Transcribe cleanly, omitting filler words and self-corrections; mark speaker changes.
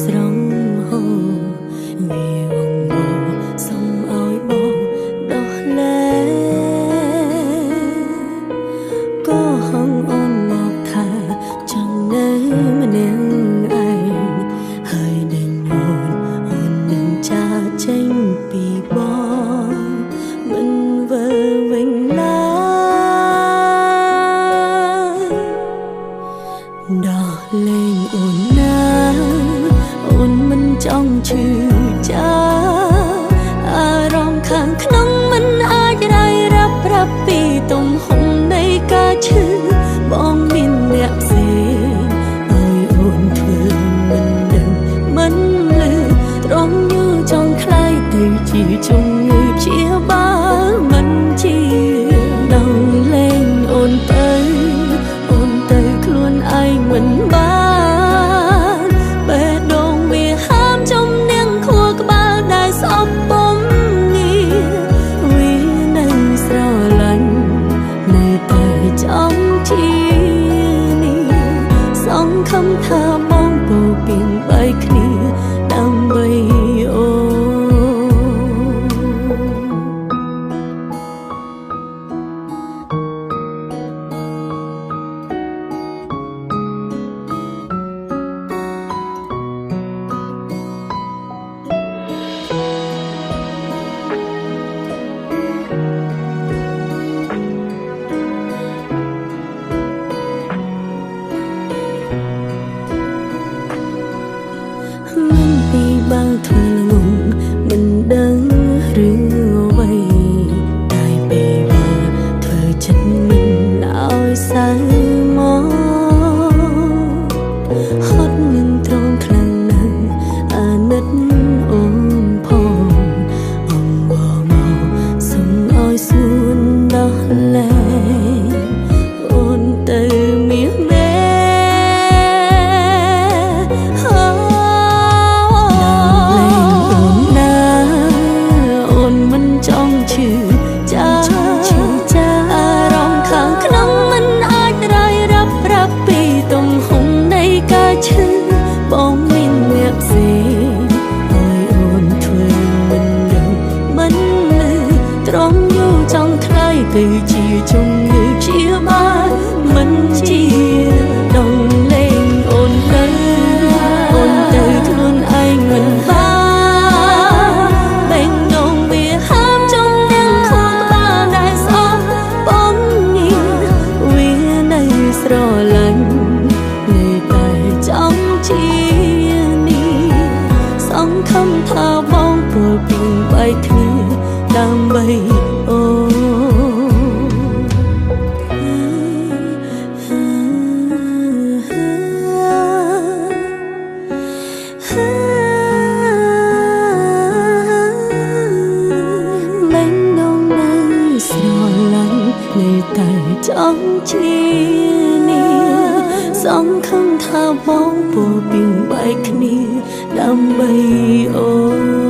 Speaker 1: ស្រងហូរវាវងមកសុំឲ្យបងដោះលែក៏ហងអូនមកថាចង់នៅម្នាក់ឯងហើយដែលអូននឹងចាចេញពីបងមិនវិលវិញឡើយដោះលែងអូនណាអូនមិនចង់ឈឺចាប់អារម្មណ៍ខាងក្នុងមិនអាចរាយរាប់ប្រាប់ពីទំហំនៃការឈឺបងមានអ្នកផ្សេងឲ្យអូនធ្វើមិនដឹងមិនលឺត្រង់យូរចង់ខ្លាយទៅជាជំងឺព្យាបាលមិនជាដល់លែងអូនទៅខ្លួនឯងមិនបានបេះដូងវាហាមចំនាងខួរក្បាលដែលស្អប់បំងារវានៅស្រឡាញ់នៅតែចង់ជានេះសង្ឃឹមថាបងពោពេញបីគ្នាដើម្បីអូពីបើធ្វើងងមិនដឹងរឿងអ្វីតែពេលវាធ្វើចិត្តមិនឲ្យសៅមកហត់នឹងត្រង់ខ្លាំងណាស់អាណិតអូនផងអងមកសុំឲ្យសួនដោះលែងអូនទៅមានមែចង់ឈឺចាអារម្មណ៍ខាងក្នុងមិនអាចរាយរាប់ប្រាប់ពីទំហំនៃការឈឺបងមានអ្នកផ្សេងឲ្យអូនធ្វើមិនដឹងមិនលឺត្រង់យូរចង់ខ្លាយទៅជាជំងឺព្យាបាលមិនជាដងលែងអូនទៅខ្លួនឯងមិនបានស្រឡាញ់នៅតែចង់ជានេះសង្ឃឹមថាបងពលពីបែកគ្នាដើម្បីអូមិននងនៅស្រឡាញ់នៅតែចង់ជាសង្ឃឹមថាបងពោពីបែកគ្នាដើម្បីអូ